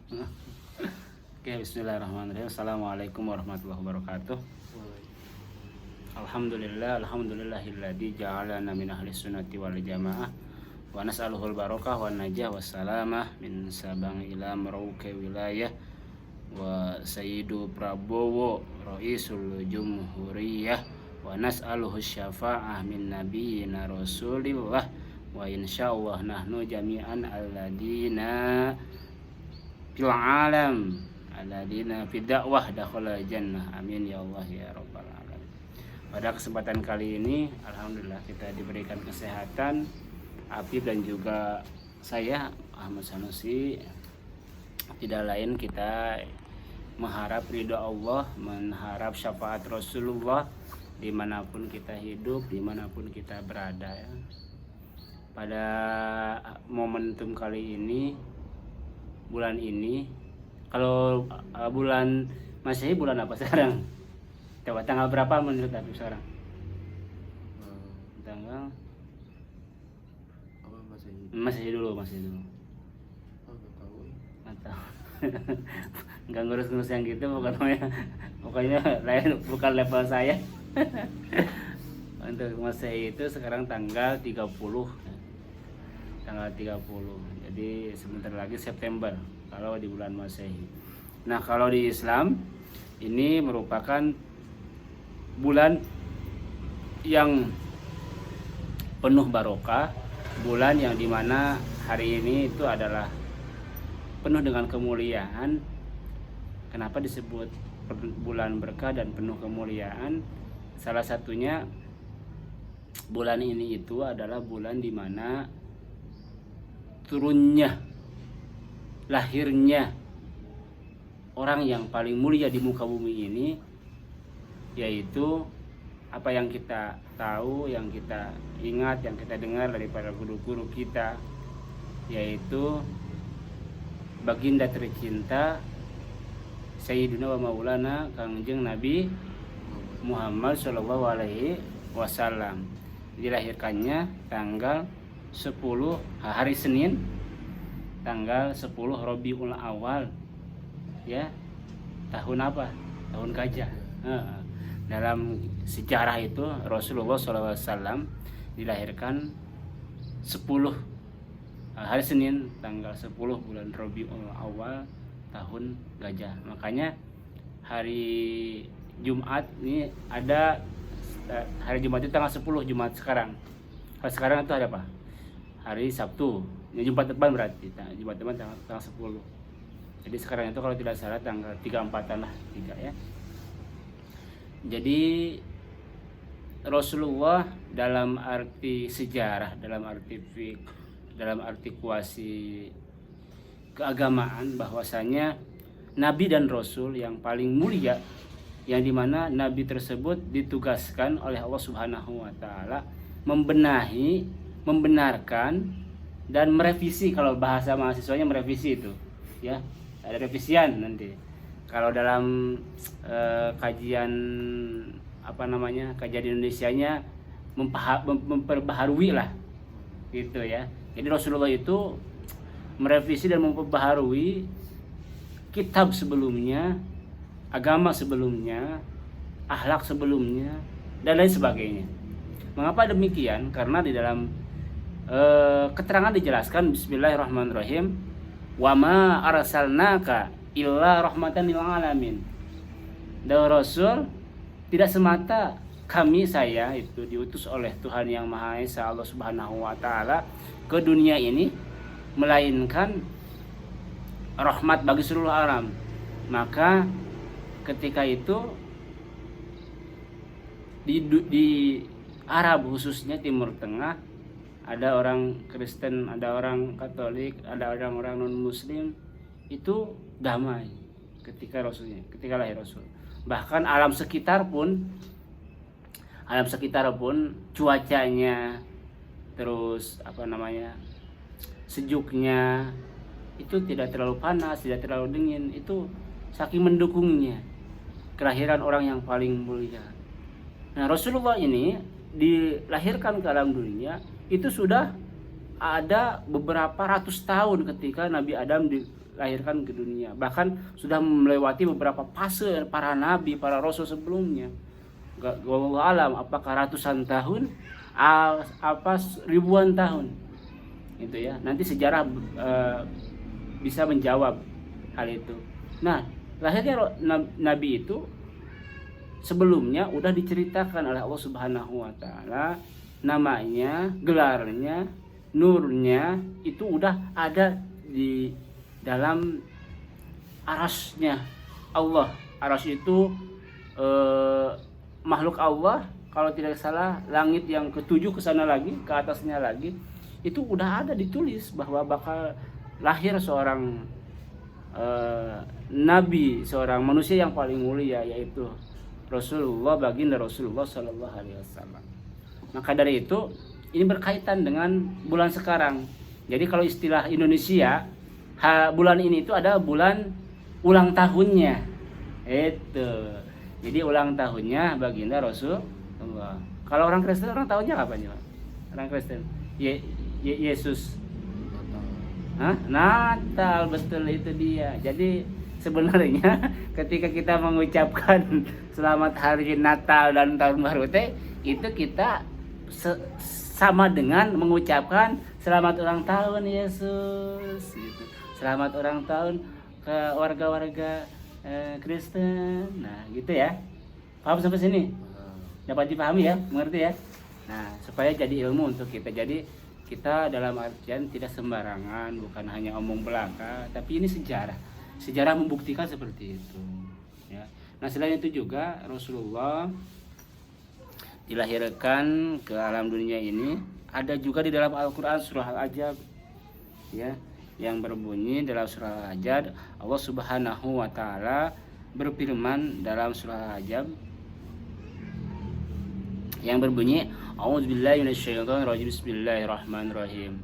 Oke, bismillahirrahmanirrahim. Assalamualaikum warahmatullahi wabarakatuh. Alhamdulillahilladzi ja'alana min ahli sunnati wal jamaah wa nas'aluhul barakah wan najah wassalamah min sabang ila merauke wilayah wa sayyidu prabowo raisul jumhuriyah wa nas'aluhu syafa'ah min nabiyina rasulillah wa insyaallah nahnu jami'an alladina fil alam alladina fid dakwah dakhala jannah, amin ya Allah ya rabbal alamin. Pada kesempatan kali ini alhamdulillah kita diberikan kesehatan Apip dan juga saya Ahmad Sanusi. Tidak lain kita mengharap ridha Allah, mengharap syafaat Rasulullah dimanapun kita hidup, dimanapun kita berada ya. Pada momentum kali ini, bulan ini, kalau bulan Masehi bulan apa sekarang? Coba tanggal berapa menurut Apip sekarang? Tanggal Masehi dulu. Nggak tahu. Nggak tahu. Nggak ngurus-ngurus yang gitu pokoknya lain, bukan level saya. Untuk Masehi itu sekarang tanggal 30. Tanggal 30. Jadi sebentar lagi September kalau di bulan Masehi. Nah, kalau di Islam ini merupakan bulan yang penuh barokah, bulan yang dimana hari ini itu adalah penuh dengan kemuliaan. Kenapa disebut bulan berkah dan penuh kemuliaan? Salah satunya bulan ini itu adalah bulan dimana turunnya, lahirnya orang yang paling mulia di muka bumi ini, yaitu apa yang kita tahu, yang kita ingat, yang kita dengar daripada guru-guru kita, yaitu baginda tercinta Sayyidina wa Maulana Kangjeng Nabi Muhammad Shallallahu Alaihi Wasallam. Dilahirkannya tanggal 10 hari Senin, tanggal 10 Rabiul Awal ya, tahun apa? Tahun gajah. Dalam sejarah itu Rasulullah SAW dilahirkan 10 hari Senin tanggal 10 bulan Rabiul Awal tahun gajah. Makanya hari Jumat ini ada, hari Jumat itu tanggal 10 Jumat sekarang. Kalau sekarang itu ada apa? Hari Sabtu. Ini Jumat depan berarti. Nah, Jumat depan tanggal 10. Jadi sekarang itu kalau tidak salah tanggal 34-an lah, 3 ya. Jadi Rasulullah dalam arti sejarah, dalam arti dalam arti kuasi keagamaan, bahwasanya Nabi dan Rasul yang paling mulia, yang dimana Nabi tersebut ditugaskan oleh Allah Subhanahu Wa Taala membenahi, membenarkan dan merevisi. Kalau bahasa mahasiswanya merevisi itu ya, ada revisian nanti. Kalau dalam kajian kajian Indonesianya memperbaharui lah gitu ya. Jadi Rasulullah itu merevisi dan memperbaharui kitab sebelumnya, agama sebelumnya, akhlak sebelumnya, dan lain sebagainya. Mengapa demikian? Karena di dalam keterangan dijelaskan, Bismillahirrahmanirrahim, wa ma arsalnaka illa rahmatan lil alamin. Dan Rasul tidak semata saya itu diutus oleh Tuhan yang Maha Esa, Allah Subhanahu Wa Taala ke dunia ini, melainkan rahmat bagi seluruh alam. Maka ketika itu di Arab, khususnya Timur Tengah, ada orang Kristen, ada orang Katolik, ada orang-orang non Muslim, itu damai ketika lahir Rasul. Bahkan alam sekitar pun cuacanya, terus sejuknya itu tidak terlalu panas, tidak terlalu dingin. Itu saking mendukungnya kelahiran orang yang paling mulia. Nah, Rasulullah ini dilahirkan ke alam dunia itu sudah ada beberapa ratus tahun ketika Nabi Adam dilahirkan ke dunia. Bahkan sudah melewati beberapa fase para nabi, para rasul sebelumnya. Wallahu alam apakah ratusan tahun, apa ribuan tahun. Itu ya. Nanti sejarah bisa menjawab hal itu. Nah, lahirnya nabi itu sebelumnya udah diceritakan oleh Allah Subhanahu wa taala, namanya, gelarnya, nurnya itu udah ada di dalam arasnya Allah. Aras itu makhluk Allah, kalau tidak salah langit yang ketujuh ke sana lagi, ke atasnya lagi, itu udah ada ditulis bahwa bakal lahir seorang nabi, seorang manusia yang paling mulia, yaitu Rasulullah, baginda Rasulullah Sallallahu Alaihi Wasallam. Maka dari itu ini berkaitan dengan bulan sekarang. Jadi kalau istilah Indonesia, bulan ini itu ada bulan ulang tahunnya. Itu. Jadi ulang tahunnya baginda Rasulullah. Kalau orang Kristen ulang tahunnya kapan ya? Orang Kristen. Yesus. Natal, betul itu dia. Jadi sebenarnya ketika kita mengucapkan selamat hari Natal dan tahun baru itu kita sama dengan mengucapkan selamat ulang tahun Yesus gitu. Selamat ulang tahun ke warga-warga Kristen. Nah, gitu ya. Paham sampai sini? Dapat dipahami ya, mengerti ya? Nah, supaya jadi ilmu untuk kita. Jadi kita dalam artian tidak sembarangan, bukan hanya omong belaka, tapi ini sejarah. Sejarah membuktikan seperti itu. Ya. Nah, selain itu juga Rasulullah dilahirkan ke alam dunia ini ada juga di dalam Al-Quran surah Al-Ahzab, ya, yang berbunyi dalam surah Al-Ahzab, Allah Subhanahu wa taala berfirman dalam surah Al-Ahzab yang berbunyi, A'udzubillahi minasyaitonirrajim, Bismillahirrahmanirrahim.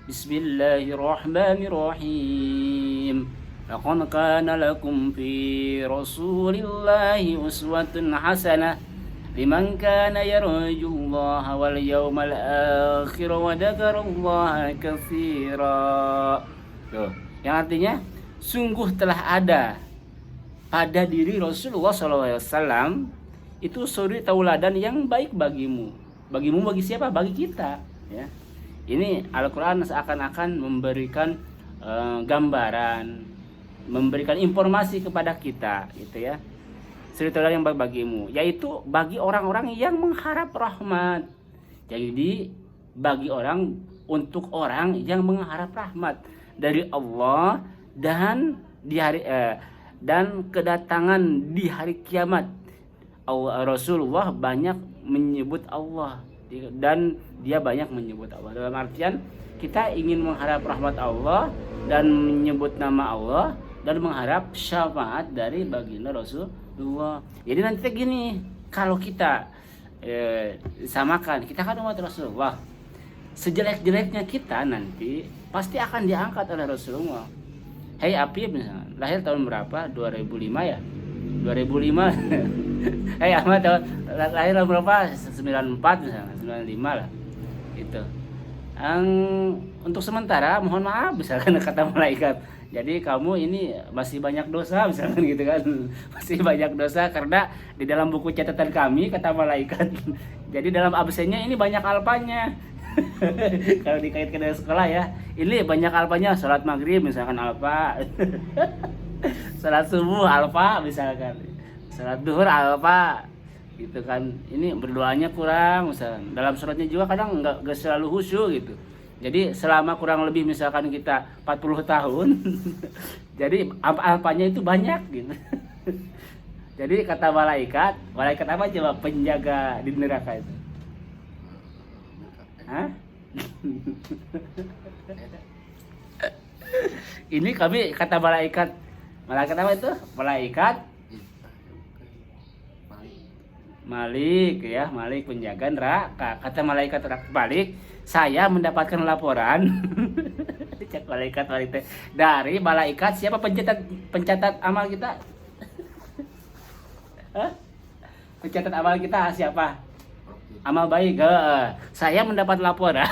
Bismillahirrahmanirrahim. Laqad kana lakum fi Rasulillahi uswatun hasanah liman kana yarjullaha wal yawmal akhir wa dzakarallaha katsira. Tuh, yang artinya sungguh telah ada pada diri Rasulullah SAW itu suri tauladan yang baik bagimu. Bagimu bagi siapa? Bagi kita, ya. Ini Al-Qur'an seakan-akan memberikan gambaran, memberikan informasi kepada kita, gitu ya. Suri tauladan yang baik bagimu, yaitu bagi orang-orang yang mengharap rahmat. Jadi bagi orang, untuk orang yang mengharap rahmat dari Allah dan di hari dan kedatangan di hari kiamat. Rasulullah banyak menyebut Allah dan dia banyak menyebut Allah. Dalam artian kita ingin mengharap rahmat Allah dan menyebut nama Allah dan mengharap syafaat dari baginda Rasulullah. Jadi nanti gini, kalau kita samakan, kita kan umat Rasulullah, sejelek-jeleknya kita nanti pasti akan diangkat oleh Rasulullah. Hei Apip misalnya, lahir tahun berapa? 2005 ya? 2005. Hei Ahmad, lahir tahun berapa? 94 misalnya, 95 lah. Gitu. Untuk sementara mohon maaf misalkan kata malaikat. Jadi kamu ini masih banyak dosa misalkan gitu kan. Masih banyak dosa karena di dalam buku catatan kami kata malaikat. Jadi dalam absennya ini banyak alpanya. Kalau dikaitkan dengan sekolah ya, ini banyak alpanya. Salat maghrib misalkan alpa, salat subuh alpa misalkan, salat duhur alpa, gitu kan. Ini berdoanya kurang misalkan. Dalam suratnya juga kadang nggak selalu khusyuk gitu. Jadi selama kurang lebih misalkan kita 40 tahun, jadi alpanya itu banyak gitu. Jadi kata malaikat apa coba penjaga di neraka itu? Hah? Ini kami kata malaikat apa itu? Malaikat Malik ya, Malik penjaga neraka. Kata malaikat Malik, saya mendapatkan laporan cek malaikat dari malaikat siapa pencatat amal kita? Hah? Pencatat amal kita siapa? amal baik. Saya mendapat laporan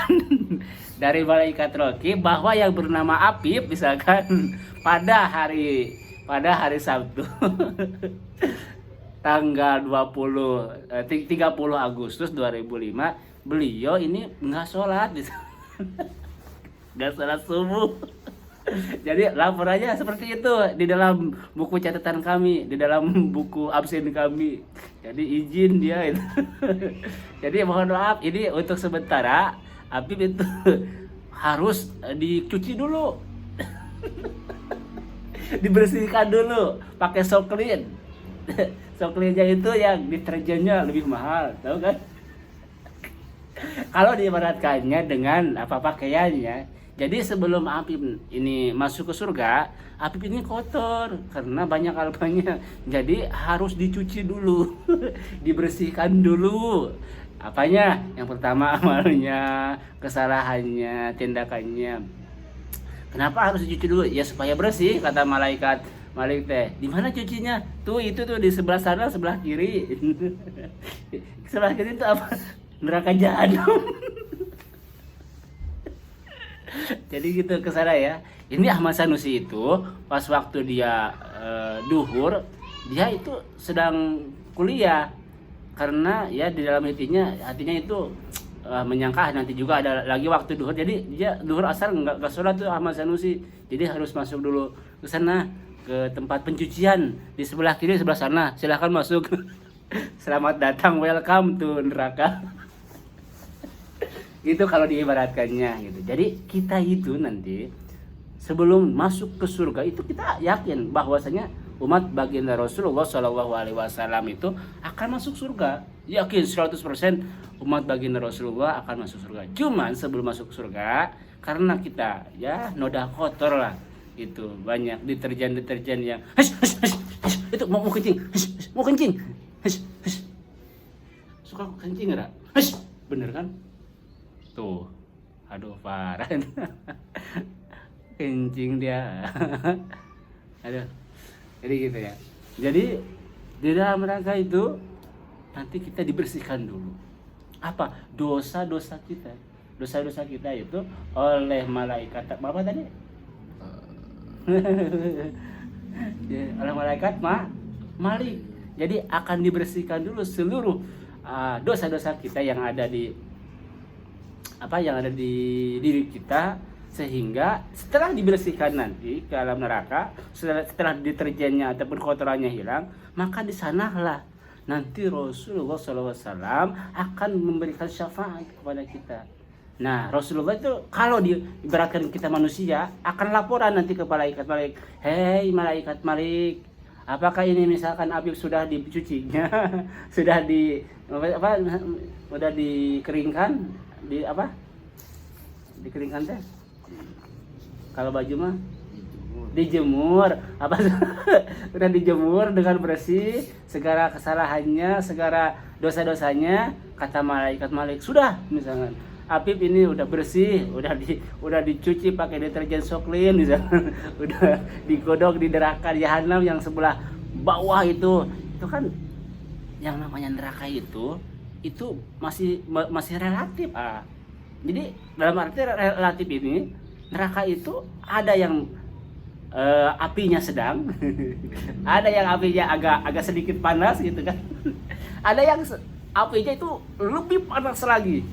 dari malaikat Rocky bahwa yang bernama Apip misalkan pada hari Sabtu tanggal 30 Agustus 2005 beliau ini nggak sholat nggak sholat subuh. Jadi laporannya seperti itu di dalam buku catatan kami, di dalam buku absen kami. Jadi izin dia itu. Jadi mohon maaf ini untuk sementara Apip itu harus dicuci dulu. Dibersihkan dulu pakai soklin. Soklinnya itu yang deterjennya lebih mahal, tahu kan? Kalau diibaratkannya dengan apa pakaiannya. Jadi sebelum Apip ini masuk ke surga, Apip ini kotor karena banyak albanya. Jadi harus dicuci dulu, dibersihkan dulu. Apanya? Yang pertama amalnya, kesalahannya, tindakannya. Kenapa harus dicuci dulu? Ya supaya bersih, kata malaikat. Malik teh, di mana cucinya? Tuh itu tuh di sebelah sana, sebelah kiri. Sebelah kiri itu apa? Neraka jahanam. Jadi gitu ke sana ya. Ini Ahmad Sanusi itu pas waktu dia duhur, dia itu sedang kuliah karena ya di dalam hatinya itu menyangka nanti juga ada lagi waktu duhur. Jadi dia duhur asar nggak sholat tuh Ahmad Sanusi. Jadi harus masuk dulu ke sana ke tempat pencucian di sebelah kiri sebelah sana. Silahkan masuk. Selamat datang, welcome to neraka. Itu kalau diibaratkannya gitu. Jadi kita itu nanti sebelum masuk ke surga itu kita yakin bahwasanya umat baginda Rasulullah SAW itu akan masuk surga. Yakin 100% umat baginda Rasulullah akan masuk surga. Cuman sebelum masuk surga karena kita ya noda kotor lah itu banyak deterjen yang itu mau kencing mau kencing suka kencing enggak bener kan tuh aduh parah kencing dia aduh jadi gitu ya. Jadi di dalam rangka itu nanti kita dibersihkan dulu apa dosa-dosa kita itu oleh malaikat apa tadi oleh malaikat Malik. Jadi akan dibersihkan dulu seluruh dosa-dosa kita yang ada di diri kita, sehingga setelah dibersihkan nanti ke alam neraka, setelah deterjennya ataupun kotorannya hilang, maka di sanalah nanti Rasulullah SAW akan memberikan syafaat kepada kita. Nah, Rasulullah itu kalau diibaratkan kita manusia akan laporan nanti ke malaikat Malik. Hei malaikat Malik, apakah ini misalkan Apip sudah dicucinya, sudah sudah dikeringkan, dikeringkan teh? Kalau baju mah dijemur, sudah dijemur dengan bersih, segala kesalahannya, segala dosa-dosanya, kata malaikat Malik sudah misalkan. Apip ini udah bersih, udah dicuci pakai deterjen Soklin misalkan, udah digodok di neraka jahanam yang sebelah bawah itu kan yang namanya neraka itu masih relatif. Jadi dalam arti relatif ini neraka itu ada yang apinya sedang, ada yang apinya agak sedikit panas gitu kan, ada yang apinya itu lebih panas lagi.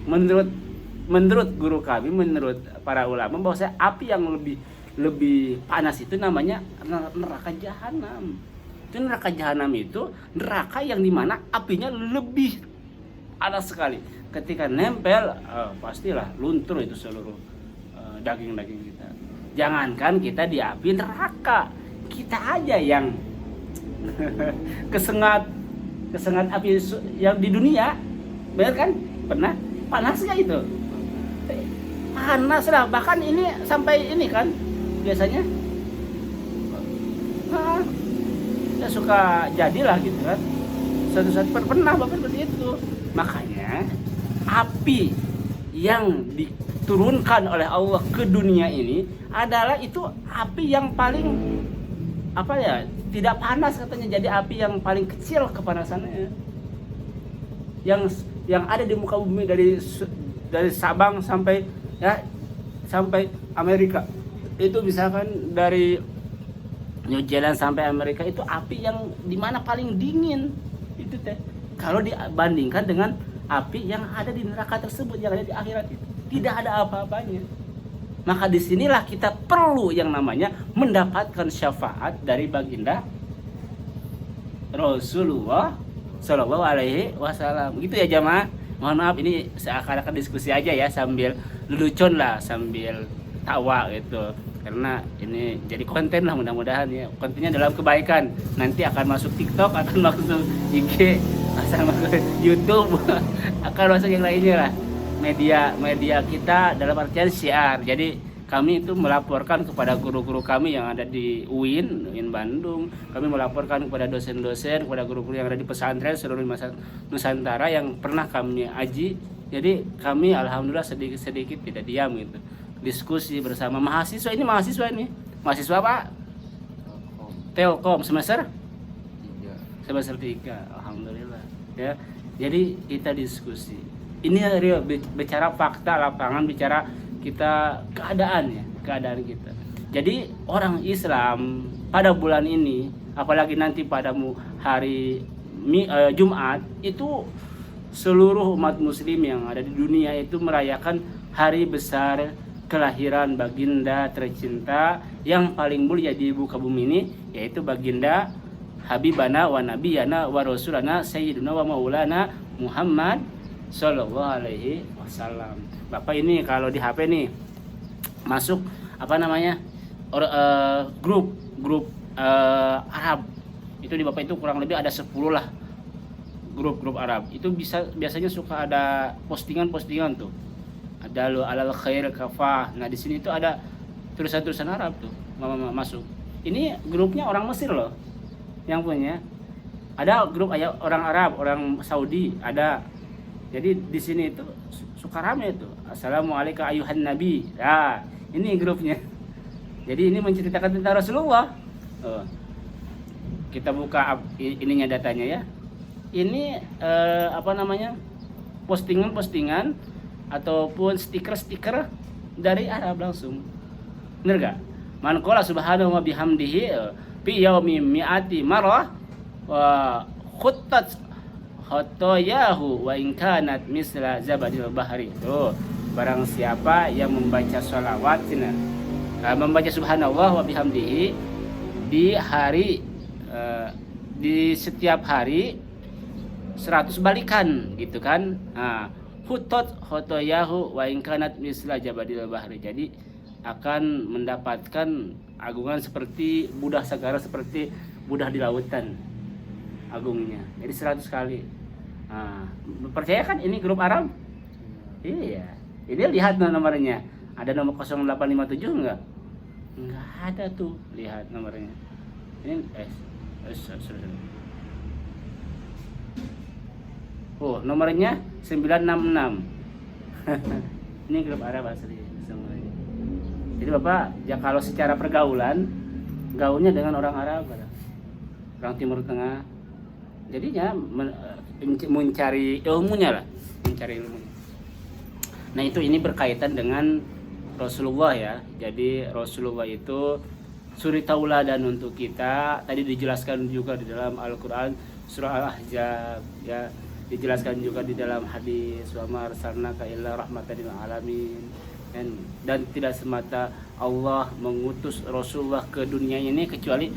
Menurut guru kami, menurut para ulama, bahwa api yang lebih panas itu namanya neraka jahanam. Itu neraka jahanam itu neraka yang dimana apinya lebih panas sekali. Ketika nempel, pastilah luntur itu seluruh daging-daging kita. Jangankan kita di api neraka, kita aja yang kesengat api yang di dunia, benar kan? Pernah? Panas gak itu? Panas lah, bahkan ini sampai ini kan biasanya ya suka jadilah gitu kan, suatu saat pernah bahkan seperti itu. Makanya api yang diturunkan oleh Allah ke dunia ini adalah itu api yang paling tidak panas katanya, jadi api yang paling kecil kepanasannya, yang yang ada di muka bumi dari Sabang sampai Amerika. Itu misalkan dari New Zealand sampai Amerika itu api yang dimana paling dingin itu teh. Kalau dibandingkan dengan api yang ada di neraka tersebut, yang ada di akhirat itu tidak ada apa-apanya. Maka disinilah kita perlu yang namanya mendapatkan syafaat dari baginda Rasulullah Shallallahu Alaihi Wasallam. Gitu ya jamaah. Mohon maaf ini seakan-akan diskusi aja ya, sambil lelucon lah, sambil tawa gitu. Karena ini jadi konten lah, mudah-mudahan ya kontennya dalam kebaikan. Nanti akan masuk TikTok, akan masuk IG, akan masuk YouTube, akan masuk yang lainnya lah. Media kita dalam artian syiar. Jadi kami itu melaporkan kepada guru-guru kami yang ada di UIN Bandung. Kami melaporkan kepada dosen-dosen, kepada guru-guru yang ada di pesantren seluruh Nusantara yang pernah kami aji. Jadi kami alhamdulillah sedikit-sedikit tidak diam gitu. Diskusi bersama mahasiswa ini. Mahasiswa Pak? Telkom semester 3. Semester 3. Alhamdulillah. Ya. Jadi kita diskusi. Ini real, bicara fakta lapangan, bicara kita keadaan kita. Jadi orang Islam pada bulan ini, apalagi nanti pada hari Jumat, itu seluruh umat muslim yang ada di dunia itu merayakan hari besar kelahiran baginda tercinta yang paling mulia di muka bumi ini, yaitu baginda Habibana wa Nabiyana wa Rasulana Sayyiduna wa Maulana Muhammad Sallallahu Alaihi Wasallam. Bapak ini kalau di HP nih masuk grup Arab. Itu di Bapak itu kurang lebih ada 10 lah grup Arab. Itu biasanya suka ada postingan tuh. Ada alal khair kafah. Nah, di sini tuh ada tulisan-tulisan Arab tuh masuk. Ini grupnya orang Mesir loh yang punya. Ada grup orang Arab, orang Saudi ada. Jadi di sini itu suka rame itu. Assalamualaikum ayuhan nabi. Nah, ini grupnya. Jadi ini menceritakan tentang Rasulullah. Kita buka ininya datanya ya. Ini postingan ataupun stiker dari Arab langsung. Bener gak? Man qala subhanahu wa bihamdihi fi yaumi mi'ati marrah wa khuttat khotoyahu wa in kanat misla zabadil bahri. Tuh, barang siapa yang membaca sholawat membaca subhanallah wa bihamdihi di setiap hari 100 balikan gitu kan. Nah, hutot khotoyahu wa in kanat misla zabadil bahri. Jadi akan mendapatkan agungan seperti budah segara, seperti budah di lautan agungnya. Jadi 100 kali. Nah, percaya kan ini grup Arab? Iya. Ini lihat nomornya. Ada nomor 0857 enggak? Enggak ada tuh. Lihat nomornya. Ini nomornya 966. Ini grup Arab asli semuanya. Jadi Bapak, ya kalau secara pergaulan, gaulnya dengan orang Arab, orang Timur Tengah. Jadinya mencari ilmunya. Nah itu ini berkaitan dengan Rasulullah ya. Jadi Rasulullah itu suri tauladan untuk kita. Tadi dijelaskan juga di dalam Al-Quran surah Al-Ahzab ya. Dijelaskan juga di dalam hadis wa ma arsalnaka illa rahmatan lil alamin. Dan tidak semata Allah mengutus Rasulullah ke dunia ini kecuali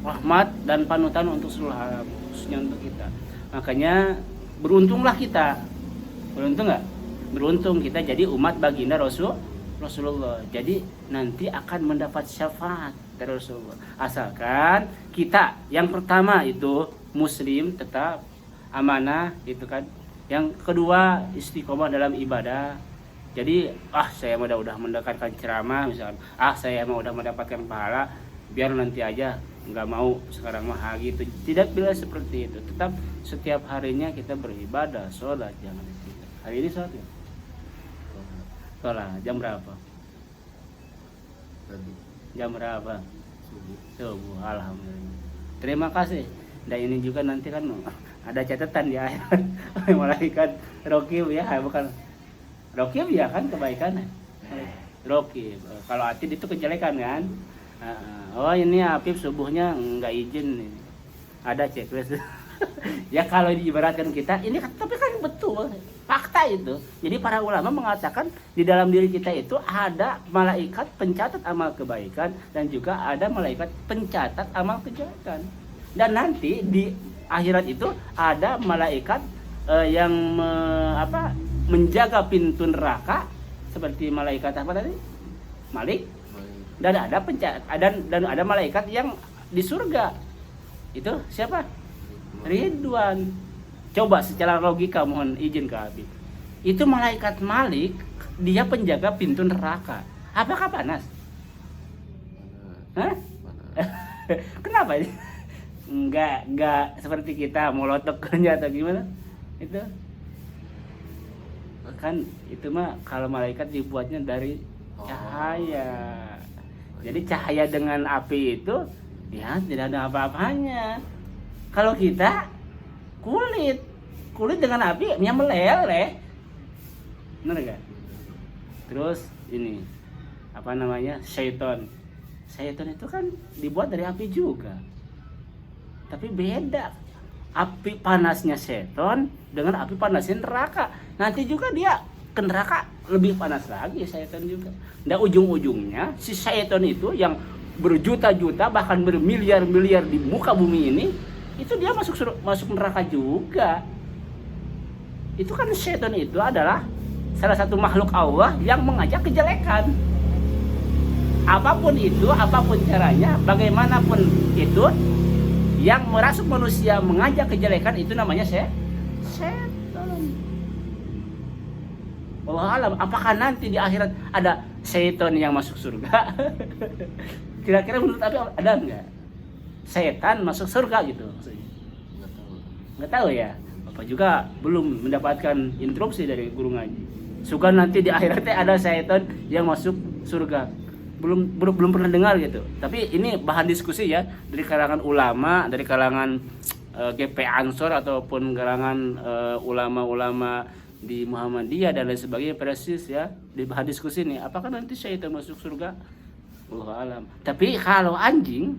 rahmat dan panutan untuk seluruh alam, khususnya untuk kita. Makanya beruntunglah kita. Beruntung nggak? Beruntung kita jadi umat baginda Rasulullah. Jadi nanti akan mendapat syafaat dari Rasulullah. Asalkan kita yang pertama itu muslim, tetap amanah itu kan. Yang kedua istiqomah dalam ibadah. Jadi saya udah mendapatkan ceramah misalkan, saya mau udah mendapatkan pahala, biar nanti aja, nggak mau sekarang mah gitu. Tidak bila seperti itu. Tetap setiap harinya kita beribadah, sholat, jangan ditinggal. Hari ini sholat ya? Sholat jam berapa? Jam berapa? Subuh. Alhamdulillah. Terima kasih. Dan ini juga nanti kan ada catatan di akhirat malaikat rokib ya, bukan rokib ya kan kebaikan. Rokib. Kalau atid itu kejelekan kan. Oh ini Apip subuhnya nggak izin nih. Ada checklist. Ya kalau diibaratkan kita ini tapi kan betul fakta itu. Jadi para ulama mengatakan di dalam diri kita itu ada malaikat pencatat amal kebaikan dan juga ada malaikat pencatat amal kejelekan. Dan nanti di akhirat itu ada malaikat yang menjaga pintu neraka seperti malaikat apa tadi? Malik. Dan ada pencatat dan ada malaikat yang di surga. Itu siapa? Ridwan. Coba secara logika mohon izin ke Habib. Itu malaikat Malik, dia penjaga pintu neraka. Apakah panas? Hah? Kenapa? Enggak seperti kita molotok kerja atau gimana? Itu kan itu mah kalau malaikat dibuatnya dari cahaya. Jadi cahaya dengan api itu ya tidak ada apa-apanya. Kalau kita kulit dengan api nya meleleh. Benar enggak? Terus ini apa namanya? Syaitan. Syaitan itu kan dibuat dari api juga. Tapi beda. Api panasnya syaitan dengan api panasnya neraka. Nanti juga dia ke neraka lebih panas lagi syaitan juga. Dan ujung-ujungnya si syaitan itu yang berjuta-juta bahkan bermiliar-miliar di muka bumi ini, itu dia masuk neraka juga. Itu kan syaitan itu adalah salah satu makhluk Allah yang mengajak kejelekan. Apapun itu, apapun caranya, bagaimanapun itu, yang merasuk manusia mengajak kejelekan itu namanya setan. Allah alam, apakah nanti di akhirat ada setan yang masuk surga? Kira-kira menurut Abi ada enggak? Setan masuk surga gitu maksudnya? Enggak tahu ya. Bapak juga belum mendapatkan instruksi dari guru ngaji. Suka nanti di akhiratnya ada setan yang masuk surga. Belum pernah dengar gitu. Tapi ini bahan diskusi ya dari kalangan ulama, dari kalangan GP Ansor ataupun kalangan ulama-ulama di Muhammadiyah dan lain sebagainya, persis ya di bahan diskusi nih. Apakah nanti syaitan masuk surga? Wallahu alam. Tapi kalau anjing,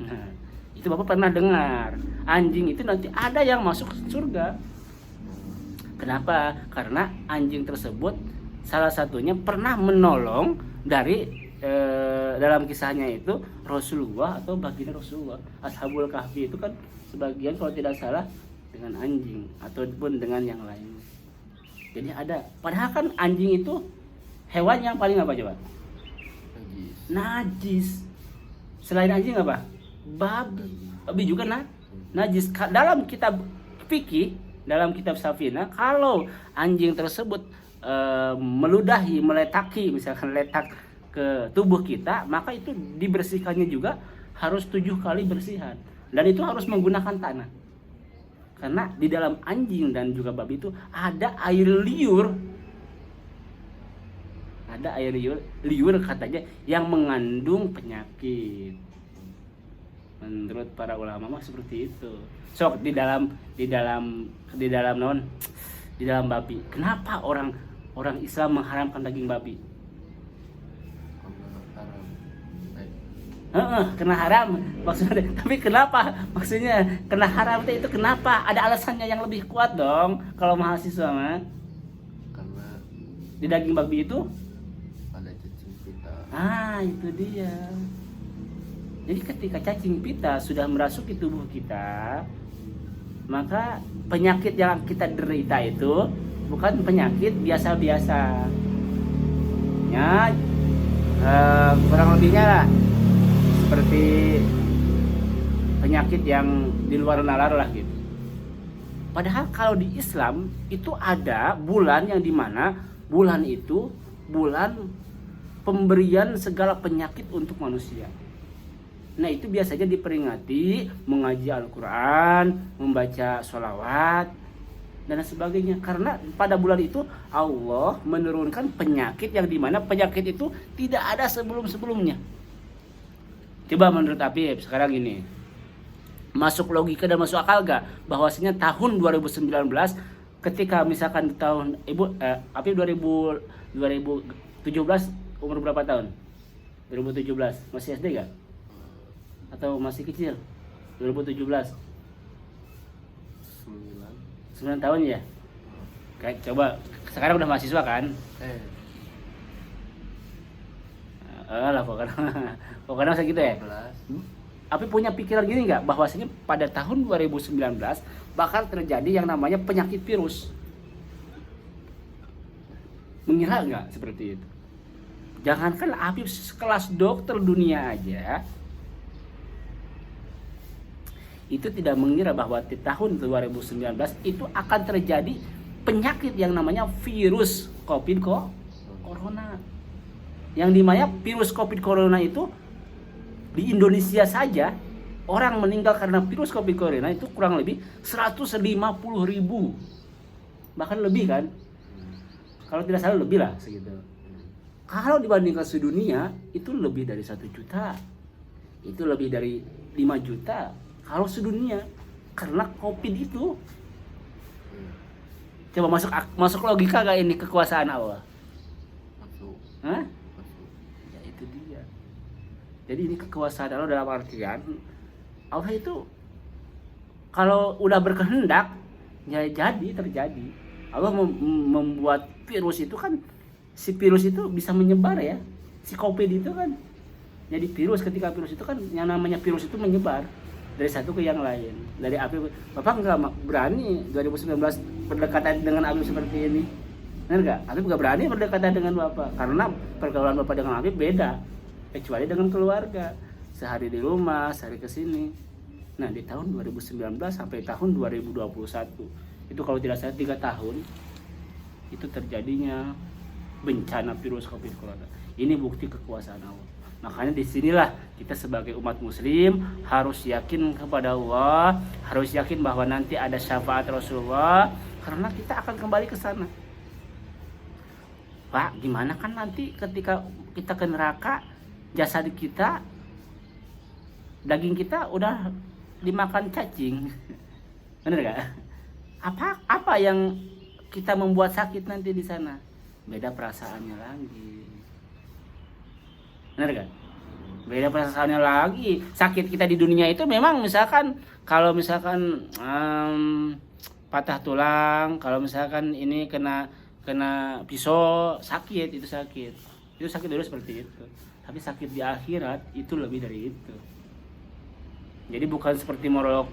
nah, itu Bapak pernah dengar anjing itu nanti ada yang masuk surga. Kenapa? Karena anjing tersebut salah satunya pernah menolong dari dalam kisahnya itu Rasulullah atau baginda Rasulullah. Ashabul Kahfi itu kan sebagian kalau tidak salah dengan anjing ataupun dengan yang lain. Jadi ada. Padahal kan anjing itu hewan yang paling apa coba? Najis. Selain anjing apa? Babi. Babi juga najis. Dalam kitab fikih, dalam kitab Safina, kalau anjing tersebut meludahi, meletaki, misalkan letak ke tubuh kita, maka itu dibersihkannya juga harus 7 kali bersihan. Dan itu harus menggunakan tanah. Karena di dalam anjing dan juga babi itu ada air liur. Ada air liur katanya yang mengandung penyakit. Menurut para ulama mah seperti itu. So di dalam babi. Kenapa orang Islam mengharamkan daging babi? Kena haram maksudnya. Tapi kenapa maksudnya kena haram itu kenapa? Ada alasannya yang lebih kuat dong kalau mahasiswa mah. Karena di daging babi itu ada cacing pita. Itu dia. Jadi ketika cacing pita sudah merasuki tubuh kita, maka penyakit yang kita derita itu bukan penyakit biasa-biasa. Ya, kurang lebihnya lah seperti penyakit yang di luar nalar lah gitu. Padahal kalau di Islam itu ada bulan yang dimana bulan itu bulan pemberian segala penyakit untuk manusia. Nah itu biasanya diperingati mengaji Al-Quran, membaca sholawat dan sebagainya. Karena pada bulan itu Allah menurunkan penyakit yang dimana penyakit itu tidak ada sebelum-sebelumnya. Coba menurut Habib sekarang ini, Masuk logika dan masuk akal gak bahwasanya tahun 2019 ketika misalkan di tahun Apip 2017 umur berapa tahun? 2017 masih SD gak? Atau masih kecil? 2017 9 tahun ya? Kayak coba sekarang udah mahasiswa kan? Lah pokoknya segitu ya. Tapi punya pikiran gini nggak bahwasanya pada tahun 2019 bakal terjadi yang namanya penyakit virus? Mengira nggak seperti itu? Jangankan Habib sekelas dokter dunia aja itu tidak mengira bahwa di tahun 2019 itu akan terjadi penyakit yang namanya virus corona. Yang dimana virus COVID corona itu di Indonesia saja orang meninggal karena virus COVID corona itu kurang lebih 150.000, bahkan lebih kan? Kalau tidak salah lebih lah segitu. Kalau dibandingkan sedunia itu lebih dari 1 juta, itu lebih dari 5 juta. Kalau sedunia karena COVID itu, coba masuk logika gak ini kekuasaan Allah? Masuk. Hah? Ya itu dia. Jadi ini kekuasaan Allah dalam artian Allah itu kalau udah berkehendak ya jadi terjadi. Allah membuat virus itu kan, si virus itu bisa menyebar ya. Si COVID itu kan jadi virus, ketika virus itu kan yang namanya virus itu menyebar dari satu ke yang lain. Dari Habib, Bapak nggak berani 2019 berdekatan dengan Habib seperti ini. Benar nggak? Habib nggak berani berdekatan dengan Bapak karena pergaulan Bapak dengan Habib beda. Kecuali dengan keluarga, sehari di rumah, sehari ke sini. Nah di tahun 2019 sampai tahun 2021 itu kalau tidak salah 3 tahun itu terjadinya bencana virus COVID corona. Ini bukti kekuasaan Allah. Makanya disinilah kita sebagai umat muslim harus yakin kepada Allah, harus yakin bahwa nanti ada syafaat Rasulullah karena kita akan kembali ke sana. Pak, gimana kan nanti ketika kita ke neraka, jasad kita, daging kita udah dimakan cacing. Bener gak? Apa yang kita membuat sakit nanti di sana? Beda perasaannya lagi. Bener gak? Beda perasaannya lagi. Sakit kita di dunia itu memang misalkan kalau misalkan patah tulang, kalau misalkan ini kena pisau sakit, itu sakit dulu seperti itu. Tapi sakit di akhirat itu lebih dari itu. Jadi bukan seperti morok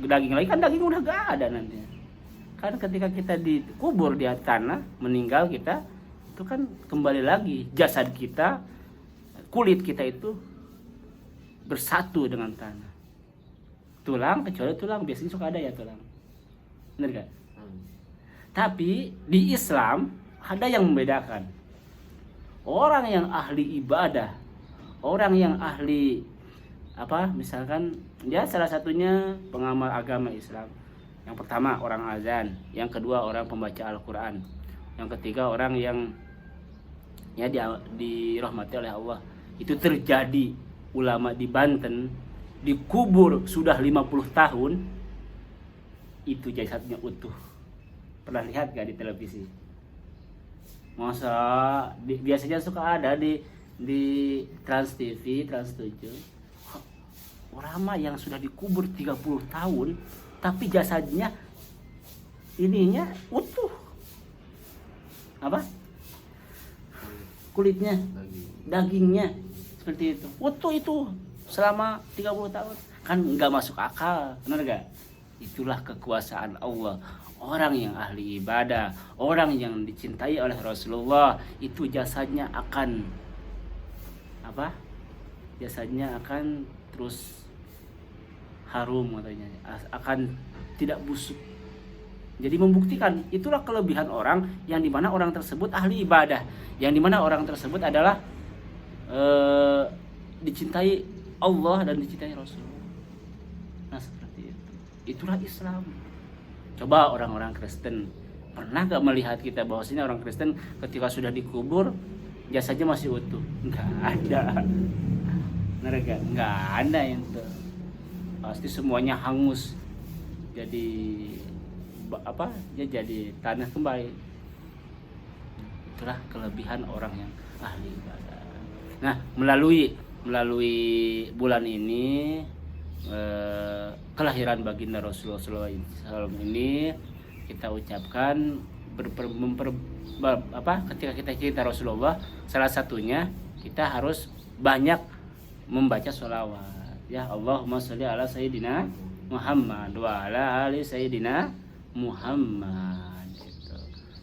daging lagi, kan daging udah gak ada nantinya. Kan ketika kita dikubur di tanah, meninggal kita, itu kan kembali lagi jasad kita, kulit kita itu bersatu dengan tanah. Tulang, kecuali tulang, biasanya suka ada ya tulang. Bener gak? Tapi di Islam ada yang membedakan. Orang yang ahli ibadah, orang yang ahli misalkan dia salah satunya pengamal agama Islam. Yang pertama orang azan, yang kedua orang pembaca Al-Quran, yang ketiga orang yang ya dirahmati oleh Allah. Itu terjadi ulama di Banten dikubur sudah 50 tahun itu jasadnya utuh. Pernah lihat gak di televisi? Masa biasanya suka ada di Trans TV, Trans 7. Orang yang sudah dikubur 30 tahun tapi jasadnya ininya utuh. Apa? Kulitnya, dagingnya seperti itu. Utuh itu selama 30 tahun. Kan enggak masuk akal, benar enggak? Itulah kekuasaan Allah. Orang yang ahli ibadah, orang yang dicintai oleh Rasulullah, itu jasadnya akan jasadnya akan terus harum katanya, akan tidak busuk. Jadi membuktikan itulah kelebihan orang yang dimana orang tersebut ahli ibadah, yang dimana orang tersebut adalah dicintai Allah dan dicintai Rasulullah. Nah seperti itu. Itulah Islam. Coba orang-orang Kristen, pernah gak melihat kita bahwasanya orang Kristen ketika sudah dikubur jasadnya masih utuh? Nggak ada. Mereka nggak ada itu. pasti semuanya hangus, jadi jadi tanah kembali. Itulah kelebihan orang yang ahli ibadah. Nah, melalui bulan ini, kelahiran baginda Rasulullah SAW ini kita ucapkan ketika kita cerita Rasulullah, salah satunya kita harus banyak membaca sholawat. Ya, Allahumma sholli ala Sayyidina Muhammad wa ala ali Sayyidina Muhammad. Gitu.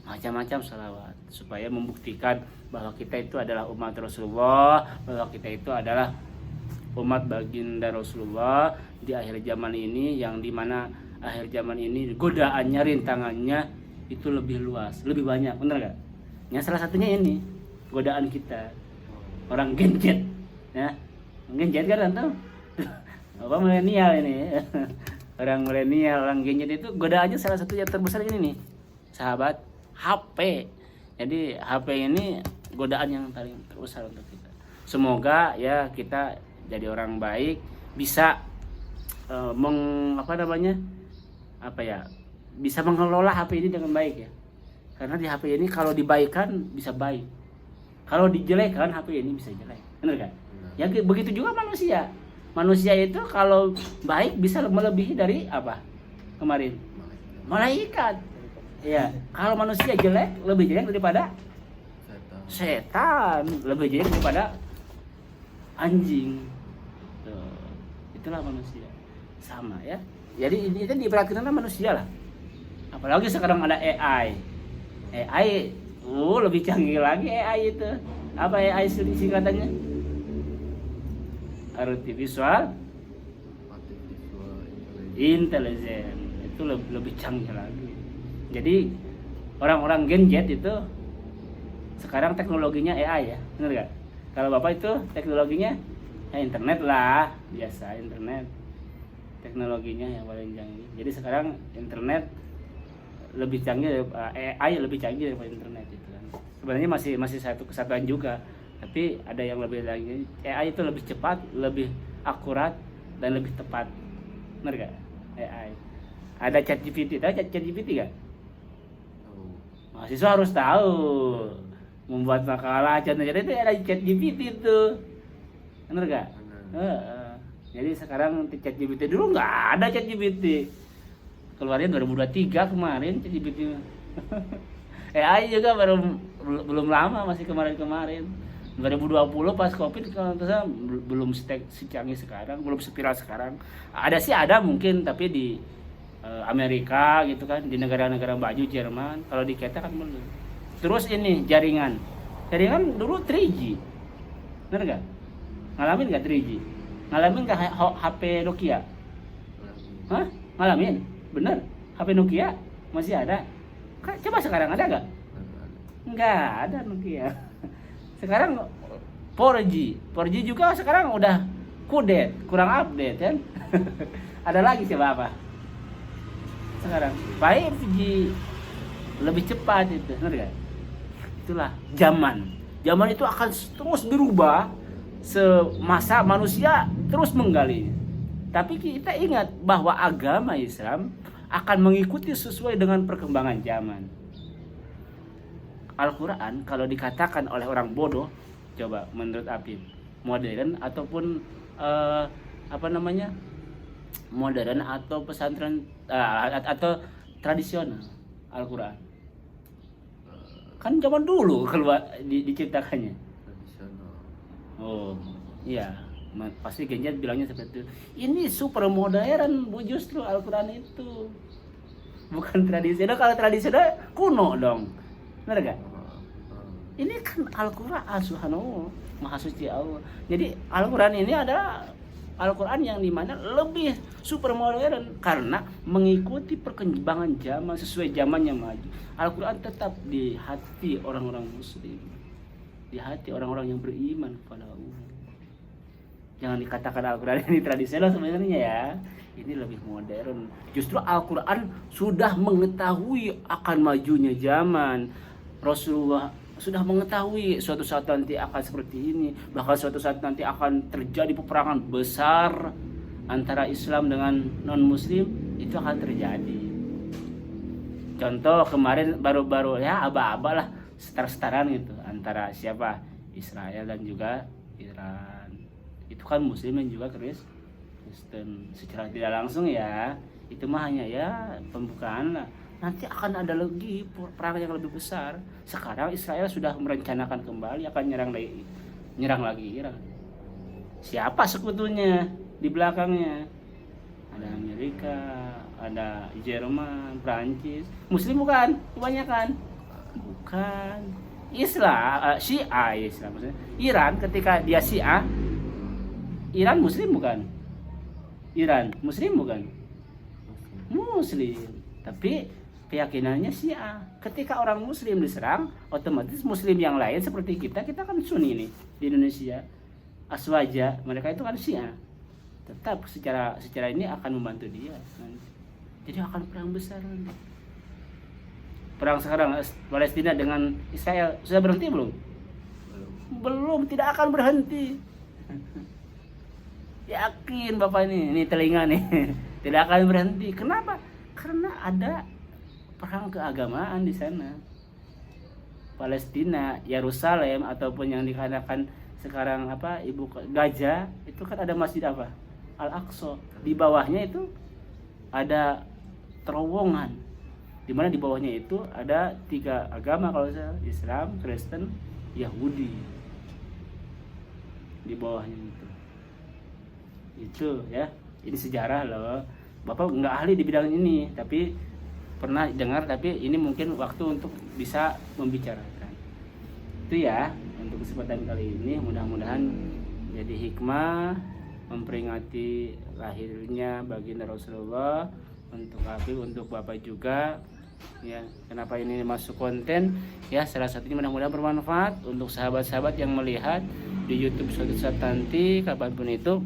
Macam-macam sholawat supaya membuktikan bahwa kita itu adalah umat Rasulullah, bahwa kita itu adalah umat baginda Rasulullah di akhir zaman ini, yang dimana akhir zaman ini godaannya, rintangannya itu lebih luas, lebih banyak, bener gak? Ya, salah satunya ini godaan kita orang gadget, ya gadget kan tahu apa milenial ini orang milenial, orang gadget itu godaannya salah satu yang terbesar ini nih sahabat, HP. Jadi HP ini godaan yang paling terbesar untuk kita. Semoga ya kita jadi orang baik, bisa bisa mengelola HP ini dengan baik ya. Karena di HP ini kalau dibaikan bisa baik, kalau dijelekan HP ini bisa jelek, benar kan? Ya begitu juga manusia. Manusia itu kalau baik bisa melebihi dari apa? Kemarin malaikat. Ya, kalau manusia jelek lebih jelek daripada setan, lebih jelek daripada anjing. Tuh, itulah manusia. Sama ya. Jadi ini kan diperhatikan manusia lah. Apalagi sekarang ada AI. AI lebih canggih lagi AI itu. Apa AI singkatannya? Artificial Intelligence. Itu lebih canggih lagi. Jadi orang-orang Gen Z itu sekarang teknologinya AI ya, benar gak? Kalau Bapak itu teknologinya ya internet lah, biasa internet. Teknologinya yang paling canggih. Jadi sekarang internet lebih canggih, AI lebih canggih daripada internet itu kan. Sebenarnya masih satu kesatuan juga, tapi ada yang lebih lagi. AI itu lebih cepat, lebih akurat dan lebih tepat. Benar gak? AI. Ada ChatGPT, tahu ChatGPT gak? Mahasiswa harus tahu. Membuat makalah contohnya itu ada ChatGPT itu. Benar gak? Jadi sekarang ChatGPT, dulu nggak ada ChatGPT. Keluarnya 2023 kemarin ChatGPT. AI juga belum lama, masih kemarin. 2020 pas Covid kalau belum secanggih sekarang, belum seviral sekarang. Ada mungkin, tapi di Amerika gitu kan, di negara-negara maju, Jerman. Kalau di kita kan belum. Terus ini jaringan dulu 3G, bener gak? Ngalamin gak 3G? Ngalamin gak HP Nokia? Hah? Ngalamin? Bener? HP Nokia masih ada? Coba sekarang ada gak? Nggak ada Nokia. Sekarang 4G juga sekarang udah kudet, kurang update kan? Ada lagi coba apa? Sekarang 5G lebih cepat itu, benar gak? Itulah zaman itu akan terus berubah semasa manusia terus menggali. Tapi kita ingat bahwa agama Islam akan mengikuti sesuai dengan perkembangan zaman. Al-Quran kalau dikatakan oleh orang bodoh, coba menurut Apip, modern ataupun modern atau pesantren atau tradisional Al-Quran. Kan zaman dulu keluar diciptakannya. Tradisional. Oh, iya. Pasti Genjar bilangnya seperti itu. Ini super modern, Bu, justru Al-Quran itu. Bukan tradisional. Kalau tradisional kuno dong. Benar gak? Ini kan Al-Quran subhanahu maha suci Allah. Jadi Al-Quran ini adalah Al-Quran yang dimana lebih super modern karena mengikuti perkembangan zaman, sesuai zaman yang maju. Al-Quran tetap di hati orang-orang muslim, di hati orang-orang yang beriman kepada Allah. Jangan dikatakan Al-Quran ini tradisional sebenarnya ya. Ini lebih modern. Justru Al-Quran sudah mengetahui akan majunya zaman. Rasulullah sudah mengetahui suatu saat nanti akan seperti ini, bahkan suatu saat nanti akan terjadi peperangan besar antara Islam dengan non Muslim itu akan terjadi. Contoh kemarin baru-baru ya aba-aba lah setar-setaran gitu antara siapa, Israel dan juga Iran. Itu kan Muslim dan juga Kristen. Secara tidak langsung ya itu mah hanya ya pembukaan lah. Nanti akan ada lagi perang yang lebih besar. Sekarang Israel sudah merencanakan kembali akan nyerang lagi Iran. Siapa sekutunya di belakangnya? Ada Amerika, ada Jerman, Prancis. Muslim bukan? Kebanyakan bukan. Islam, Syiah Islam maksudnya. Iran ketika dia Syiah, Iran Muslim bukan? Iran Muslim bukan? Muslim. Tapi keyakinannya Syiah. Ketika orang Muslim diserang, otomatis Muslim yang lain seperti kita kan Sunni nih di Indonesia. Aswaja, mereka itu kan Syiah. Tetap secara ini akan membantu dia nanti. Jadi akan perang besar nanti. Perang sekarang Palestina dengan Israel sudah berhenti belum? Belum, tidak akan berhenti. Yakin Bapak ini telinga nih. Tidak akan berhenti. Kenapa? Karena ada perang keagamaan di sana. Palestina, Yerusalem ataupun yang dikatakan sekarang ibu Gaza itu kan ada masjid Al-Aqsa. Di bawahnya itu ada terowongan, di mana di bawahnya itu ada 3 agama kalau saya, Islam, Kristen, Yahudi. Di bawahnya itu ya, ini sejarah loh. Bapak nggak ahli di bidang ini, tapi pernah dengar, tapi ini mungkin waktu untuk bisa membicarakan itu ya. Untuk kesempatan kali ini mudah-mudahan jadi hikmah memperingati lahirnya baginda Rasulullah, untuk Habib, untuk Bapak juga ya. Kenapa ini masuk konten ya, salah satunya mudah-mudahan bermanfaat untuk sahabat-sahabat yang melihat di YouTube suatu saat nanti kapanpun itu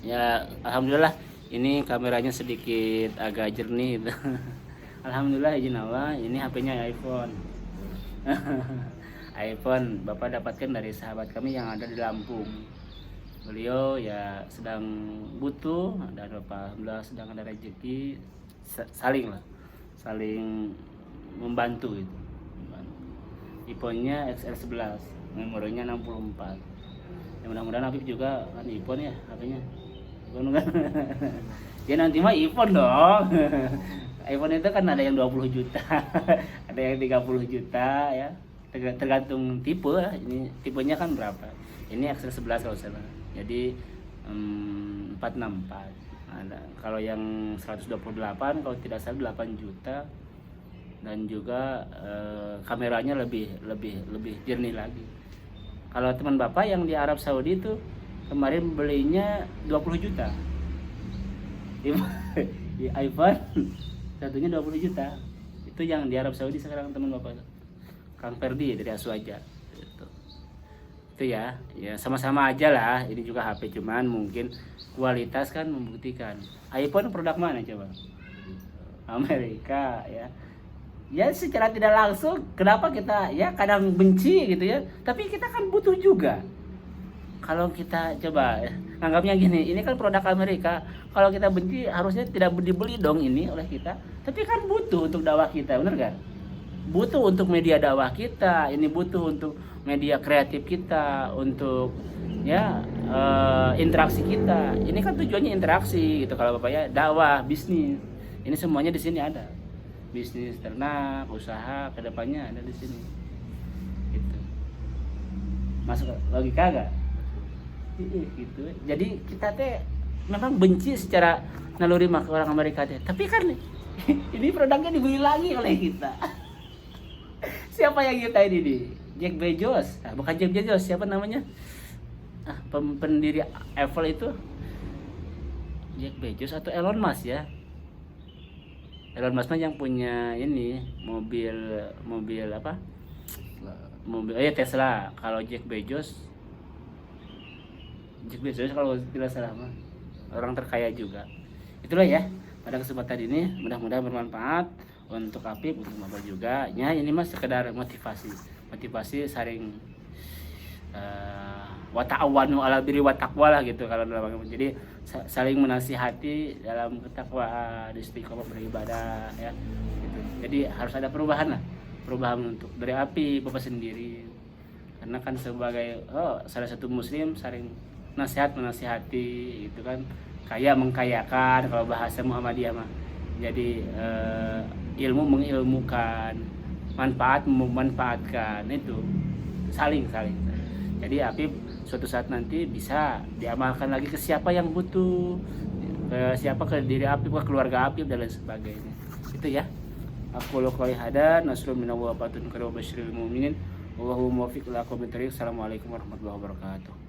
ya. Alhamdulillah ini kameranya sedikit agak jernih gitu. Alhamdulillah, izin Allah, ini HP-nya iPhone. iPhone Bapak dapatkan dari sahabat kami yang ada di Lampung. Beliau ya sedang butuh, dan Bapak alhamdulillah sedang ada rezeki, saling membantu gitu. iPhone-nya XR11, memorinya 64. Ya, mudah-mudahan Habib juga kan iPhone ya HP-nya. iPhone kan. Ya nanti mah iPhone dong. iPhone itu kan ada yang 20 juta, ada yang 30 juta ya. Tergantung tipe. Ini tipenya kan berapa? Ini XR11 kalau salah. Jadi 464. Ada kalau yang 128 kalau tidak salah 8 juta. Dan juga kameranya lebih jernih lagi. Kalau teman Bapak yang di Arab Saudi itu kemarin belinya 20 juta. Di iPhone satunya 20 juta. Itu yang di Arab Saudi sekarang teman Bapak Kang Ferdi dari Aswaja gitu. Itu ya sama-sama aja lah. Ini juga HP, cuman mungkin kualitas kan membuktikan. iPhone produk mana coba? Amerika ya. Ya secara tidak langsung kenapa kita ya kadang benci gitu ya, tapi kita kan butuh juga. Kalau kita coba anggapnya gini, ini kan produk Amerika, kalau kita benci harusnya tidak dibeli dong ini oleh kita, tapi kan butuh untuk dakwah kita, benar kan? Butuh untuk media dakwah kita, ini butuh untuk media kreatif kita, untuk ya interaksi kita. Ini kan tujuannya interaksi gitu kalau Bapak ya, dakwah, bisnis. Ini semuanya di sini ada. Bisnis ternak, usaha kedepannya ada di sini. Gitu. Masuk logika gak? Gitu. Jadi kita teh memang benci secara naluri ke orang Amerika teh. Tapi kan ini produknya dibeli lagi oleh kita. Siapa yang kita ini nih? Jeff Bezos. Nah, bukan Jeff Bezos, siapa namanya? Pendiri Apple itu Jeff Bezos atau Elon Musk ya? Elon Musk yang punya ini mobil apa? Tesla. Kalau Jeff Bezos kalau tidak salah mah orang terkaya juga. Itulah ya, pada kesempatan ini mudah-mudahan bermanfaat untuk Habib, untuk Bapak juga. Ya ini mah sekedar motivasi saling wa ta'awanu 'alal birri wat taqwa lah gitu kalau dalam agama. Jadi saling menasihati dalam ketakwaan, istiqomah beribadah ya gitu. Jadi harus ada perubahan lah. Perubahan untuk dari api Bapak sendiri. Karena kan sebagai salah satu muslim saling menasihati gitu kan. Kaya mengkayakan kalau bahasa Muhammadiyah mah. Jadi ilmu mengilmukan, manfaat memanfaatkan, itu saling. Jadi Apip suatu saat nanti bisa diamalkan lagi ke siapa yang butuh, ke diri Apip, ke keluarga Apip dan lain sebagainya. Itu ya. Aku qouli hada nasrun minallahi wa fatun karim basyiril mu'minin wallahu muwaffiq ila aqwamit thoriq. Assalamualaikum warahmatullahi wabarakatuh.